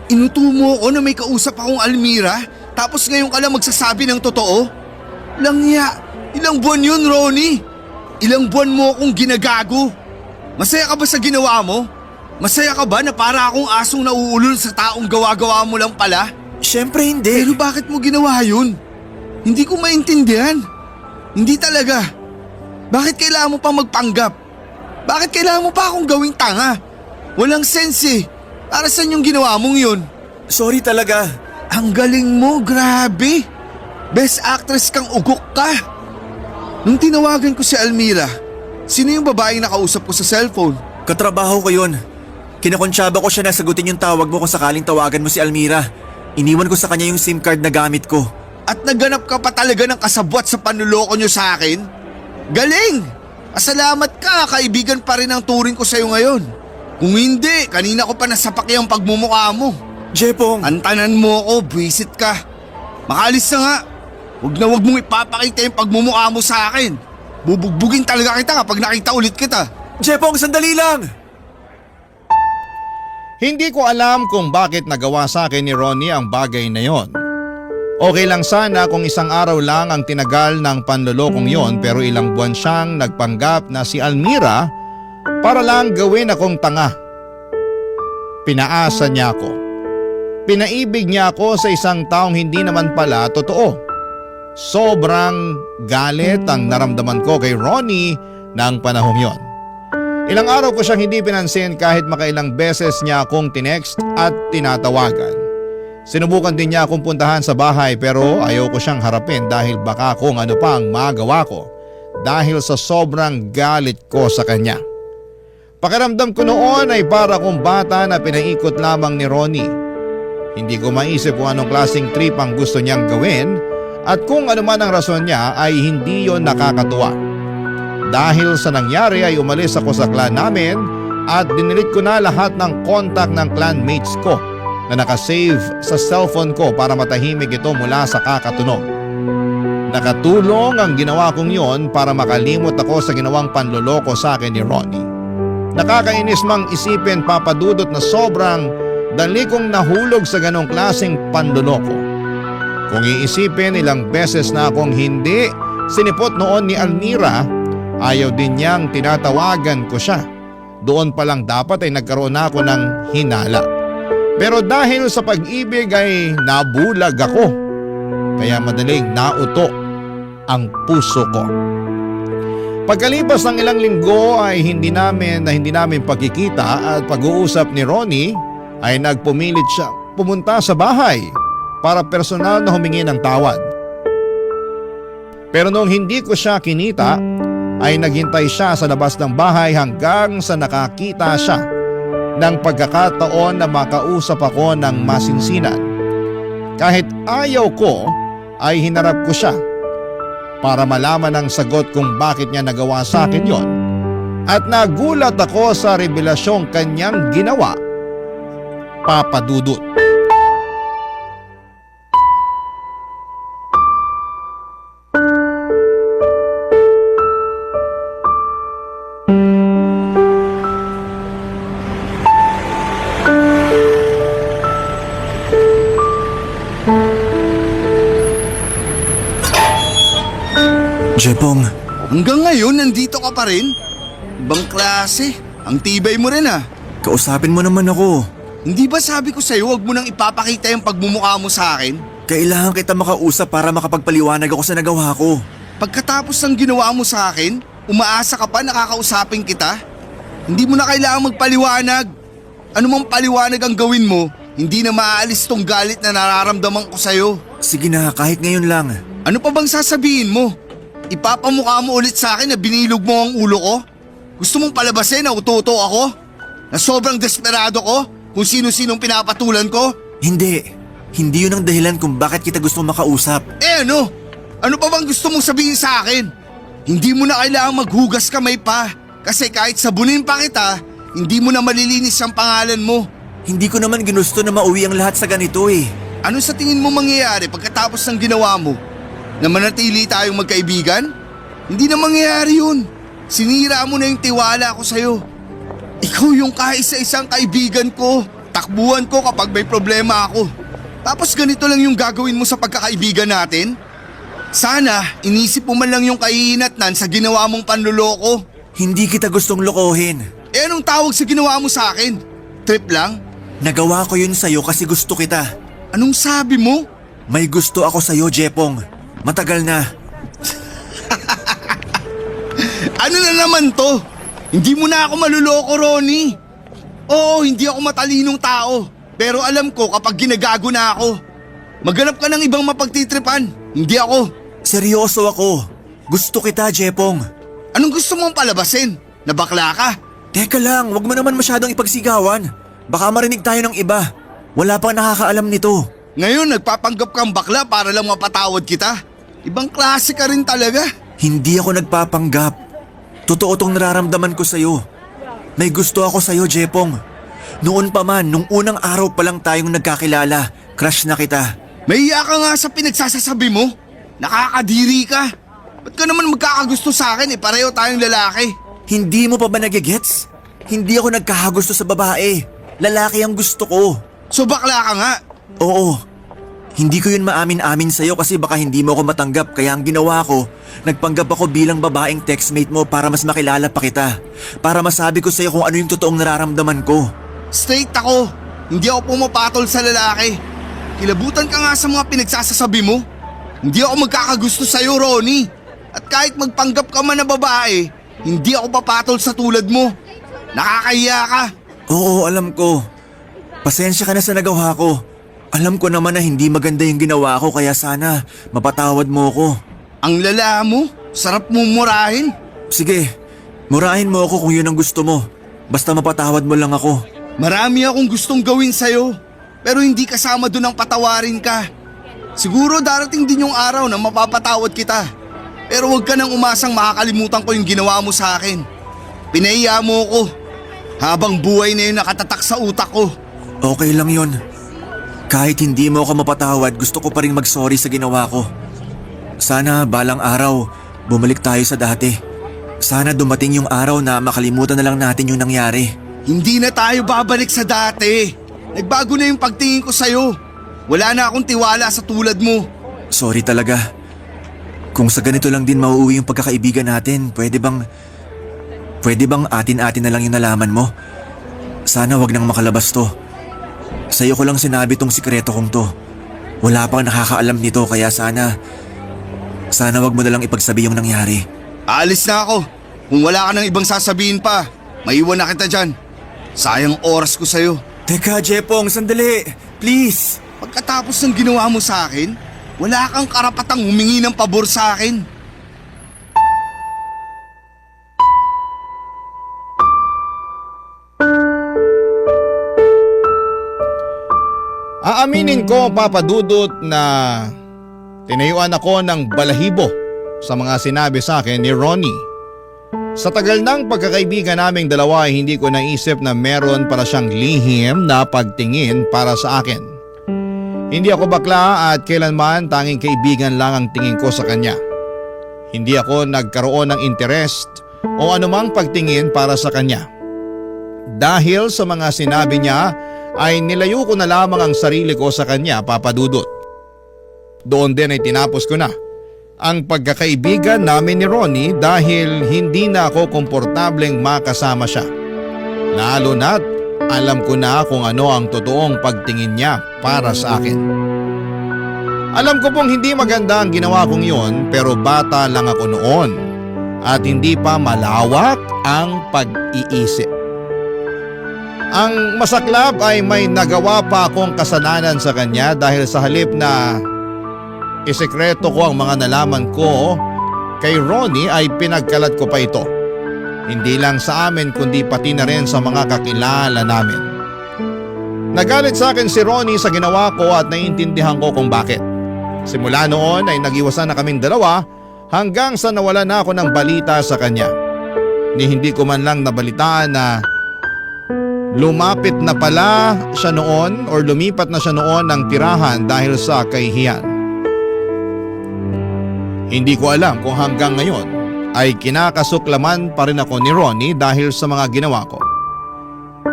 Inuto mo ako na may kausap akong Almira tapos ngayon ka lang magsasabi ng totoo? Langya, ilang buwan yun, Ronnie? Ilang buwan mo akong ginagago? Masaya ka ba sa ginawa mo? Masaya ka ba na para akong asong nauulol sa taong gawa-gawa mo lang pala? Siyempre hindi. Pero bakit mo ginawa yun? Hindi ko maintindihan. Hindi talaga. Bakit kailangan mo pa magpanggap? Bakit kailangan mo pa akong gawing tanga? Walang sense eh. Para saan yung ginawa mong yun? Sorry talaga. Ang galing mo, grabe. Best actress kang ugok ka. Nung tinawagan ko si Almira, sino yung babaeng nakausap ko sa cellphone? Katrabaho ko yun. Kinakonsyaba ko siya na sagutin yung tawag mo kung sakaling tawagan mo si Almira. Iniwan ko sa kanya yung SIM card na gamit ko. At naganap ka pa talaga ng kasabwat sa panluloko nyo sa akin? Galing! Pasalamat ka, kaibigan pa rin ang turing ko sa'yo ngayon. Kung hindi, kanina ko pa nasapaki ang pagmumukha mo. Jepong! Antanan mo ako, buwisit ka. Makalis na nga. Huwag mong ipapakita yung pagmumukha mo sa akin. Bubugbugin talaga kita kapag nakita ulit kita. Jepong, sandali lang! Hindi ko alam kung bakit nagawa sa akin ni Ronnie ang bagay na yon. Okay lang sana kung isang araw lang ang tinagal ng panlolokong yon pero ilang buwan siyang nagpanggap na si Almira para lang gawin akong tanga. Pinaasa niya ako. Pinaibig niya ako sa isang taong hindi naman pala totoo. Sobrang galit ang naramdaman ko kay Ronnie ng panahong yon. Ilang araw ko siyang hindi pinansin kahit makailang beses niya akong tinext at tinatawagan. Sinubukan din niya akong puntahan sa bahay pero ayaw ko siyang harapin dahil baka kung ano pa ang magawa ko dahil sa sobrang galit ko sa kanya. Pakiramdam ko noon ay para kong bata na pinaikot lamang ni Ronnie. Hindi ko maisip kung anong klaseng trip ang gusto niyang gawin at kung ano man ang rason niya ay hindi yon nakakatuwa. Dahil sa nangyari ay umalis ako sa clan namin at dinilit ko na lahat ng contact ng clanmates ko na nakasave sa cellphone ko para matahimik ito mula sa kakatunog. Nakatulong ang ginawa kong yon para makalimot ako sa ginawang panloloko sa akin ni Ronnie. Nakakainis mang isipin, papadudot, na sobrang dali kong nahulog sa ganong klaseng panloloko. Kung iisipin, ilang beses na akong hindi sinipot noon ni Almira, ayaw din niyang tinatawagan ko siya. Doon pa lang dapat ay nagkaroon na ako ng hinala. Pero dahil sa pag-ibig ay nabulag ako. Kaya madaling nauto ang puso ko. Pagkalipas ng ilang linggo ay hindi namin pagkikita at pag-uusap ni Ronnie ay nagpumilit siya pumunta sa bahay para personal na humingi ng tawad. Pero noong hindi ko siya kinita, ay naghintay siya sa labas ng bahay hanggang sa nakakita siya ng pagkakataon na makausap ako ng masinsinan. Kahit ayaw ko, ay hinarap ko siya para malaman ang sagot kung bakit niya nagawa sa akin yon. At nagulat ako sa revelasyong kanyang ginawa, Papa Dudut. Jepong, Hanggang ngayon, nandito ka pa rin? Ibang klase. Ang tibay mo rin ah. kausapin mo naman ako. Hindi ba sabi ko sa'yo huwag mo nang ipapakita yung pagmumukha mo sa akin? Kailangan kita makausap para makapagpaliwanag ako sa nagawa ko. Pagkatapos ng ginawa mo sa akin, umaasa ka pa nakakausapin kita? Hindi mo na kailangang magpaliwanag. Ano mang paliwanag ang gawin mo, hindi na maaalis tong galit na nararamdaman ko sa'yo. Sige na, kahit ngayon lang. Ano pa bang sasabihin mo? Ipapamukha mo ulit sa akin na binilog mo ang ulo ko? Gusto mong palabasin na utoto ako? Na sobrang desperado ko kung sino-sinong pinapatulan ko? Hindi. Hindi yun ang dahilan kung bakit kita gusto makausap. Eh ano? Ano pa bang gusto mong sabihin sa akin? Hindi mo na kailangang maghugas kamay pa. Kasi kahit sabunin pa kita, hindi mo na malilinis ang pangalan mo. Hindi ko naman ginusto na mauwi ang lahat sa ganito eh. Ano sa tingin mo mangyayari pagkatapos ng ginawa mo? Na manatili tayong magkaibigan? Hindi na mangyayari yun. Sinira mo na yung tiwala ko sa'yo. Ikaw yung kaisa-isang kaibigan ko. Takbuhan ko kapag may problema ako. Tapos ganito lang yung gagawin mo sa pagkakaibigan natin? Sana inisip mo man lang yung kahihinatnan sa ginawa mong panluloko. Hindi kita gustong lokohin. Eh anong tawag sa ginawa mo sa akin? Trip lang? Nagawa ko yun sa'yo kasi gusto kita. Anong sabi mo? May gusto ako sa'yo, Jepong. Matagal na. Ano na naman to? Hindi mo na ako maluloko, Ronnie. Oo, hindi ako matalinong tao. Pero alam ko kapag ginagago na ako. Maghanap ka ng ibang mapagtitripan. Hindi ako. Seryoso ako. Gusto kita, Jepong. Anong gusto mong palabasin? Na bakla ka? Teka lang, wag mo naman masyadong ipagsigawan. Baka marinig tayo ng iba. Wala pang nakakaalam nito. Ngayon nagpapanggap kang bakla para lang mapatawad kita. Ibang klase ka rin talaga. Hindi ako nagpapanggap. Totoo tong nararamdaman ko sa'yo. May gusto ako sa'yo, Jepong. Noon pa man, nung unang araw pa lang tayong nagkakilala, crush na kita. May iya ka nga sa pinagsasasabi mo. Nakakadiri ka. Ba't ka naman magkakagusto sa akin pareho tayong lalaki. Hindi mo pa ba nagigets? Hindi ako nagkakagusto sa babae. Lalaki ang gusto ko. So bakla ka nga. Oo. Hindi ko yun maamin-amin sa'yo kasi baka hindi mo ako matanggap kaya ang ginawa ko, nagpanggap ako bilang babaeng textmate mo para mas makilala pa kita. Para masabi ko sa'yo kung ano yung totoong nararamdaman ko. Straight ako. Hindi ako pumapatol sa lalaki. Kilabutan ka nga sa mga pinagsasasabi mo. Hindi ako magkakagusto sa'yo, Ronnie. At kahit magpanggap ka man na babae, hindi ako papatol sa tulad mo. Nakakahiya ka. Oo, alam ko. Pasensya ka na sa nagawa ko. Alam ko naman na hindi maganda yung ginawa ko kaya sana mapatawad mo ko. Ang lala mo, sarap mong murahin. Sige, murahin mo ako kung yun ang gusto mo. Basta mapatawad mo lang ako. Marami akong gustong gawin sa'yo, pero hindi kasama dun ang patawarin ka. Siguro darating din yung araw na mapapatawad kita. Pero huwag ka nang umasang makakalimutan ko yung ginawa mo sa akin. Pinahiya mo ko. Habang buhay na yun nakatatak sa utak ko. Okay lang yun. Kahit hindi mo ako mapatawad, gusto ko pa rin mag-sorry sa ginawa ko. Sana balang araw, bumalik tayo sa dati. Sana dumating yung araw na makalimutan na lang natin yung nangyari. Hindi na tayo babalik sa dati. Nagbago na yung pagtingin ko sa'yo. Wala na akong tiwala sa tulad mo. Sorry talaga. Kung sa ganito lang din mauuwi yung pagkakaibigan natin, pwede bang atin-atin na lang yung nalaman mo? Sana wag nang makalabas to. Sa'yo ko lang sinabi tong sikreto kong to. Wala pang nakakaalam nito kaya sana wag mo na lang ipagsabi yung nangyari. Aalis na ako. Kung wala ka nang ibang sasabihin pa, maiwan na kita dyan. Sayang oras ko sa'yo. Teka, Jepong, sandali. Please. Pagkatapos ng ginawa mo sa akin, wala kang karapatang humingi ng pabor sa akin. Aaminin ko, Papa Dudut, na tinayuan ako ng balahibo sa mga sinabi sa akin ni Ronnie. Sa tagal ng pagkakaibigan naming dalawa ay hindi ko naisip na meron para siyang lihim na pagtingin para sa akin. Hindi ako bakla at kailanman tanging kaibigan lang ang tingin ko sa kanya. Hindi ako nagkaroon ng interest o anumang pagtingin para sa kanya. Dahil sa mga sinabi niya ay nilayo ko na lamang ang sarili ko sa kanya, Papa Dudut. Doon din ay tinapos ko na ang pagkakaibigan namin ni Ronnie dahil hindi na ako komportableng makasama siya. Lalo na't alam ko na kung ano ang totoong pagtingin niya para sa akin. Alam ko pong hindi maganda ang ginawa kong yun, pero bata lang ako noon at hindi pa malawak ang pag-iisip. Ang masaklap ay may nagawa pa akong kasalanan sa kanya dahil sa halip na isekreto ko ang mga nalaman ko kay Ronnie ay pinagkalat ko pa ito. Hindi lang sa amin kundi pati na rin sa mga kakilala namin. Nagalit sa akin si Ronnie sa ginawa ko at naiintindihan ko kung bakit. Simula noon ay nag-iwasan na kaming dalawa hanggang sa nawala na ako ng balita sa kanya. Ni hindi ko man lang nabalitaan na lumapit na pala siya noon or lumipat na siya noon ng tirahan dahil sa kahihiyan. Hindi ko alam kung hanggang ngayon ay kinakasuklaman pa rin ako ni Ronnie dahil sa mga ginawa ko.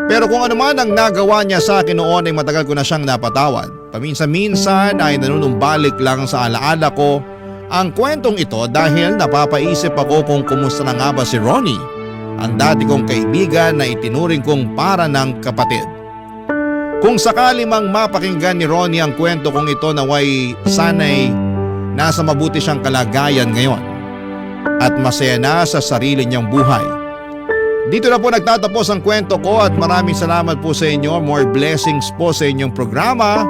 Pero kung ano man ang nagawa niya sa akin noon ay matagal ko na siyang napatawad. Paminsan-minsan ay nanunumbalik lang sa alaala ko ang kwentong ito dahil napapaisip ako kung kumusta na nga ba si Ronnie, ang dati kong kaibigan na itinuring kong para ng kapatid. Kung sakali mang mapakinggan ni Ronnie ang kwento kong ito, naway sanay nasa mabuti siyang kalagayan ngayon at masaya na sa sarili niyang buhay. Dito na po nagtatapos ang kwento ko at maraming salamat po sa inyo. More blessings po sa inyong programa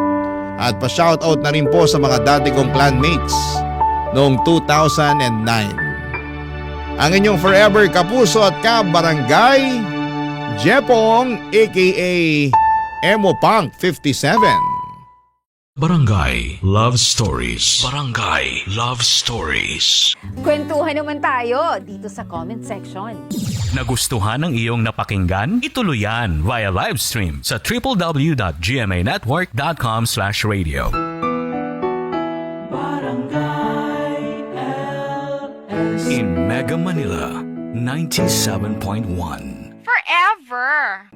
at pa-shoutout na rin po sa mga dati kong clanmates noong 2009. Ang inyong forever kapuso at kabarangay, Jepong aka Emo Punk 57. Barangay Love Stories. Barangay Love Stories. Kwentuhan naman tayo dito sa comment section. Nagustuhan ng iyong napakinggan? Ituloy yan via live stream sa www.gmanetwork.com/radio. In Mega Manila, 97.1. Forever.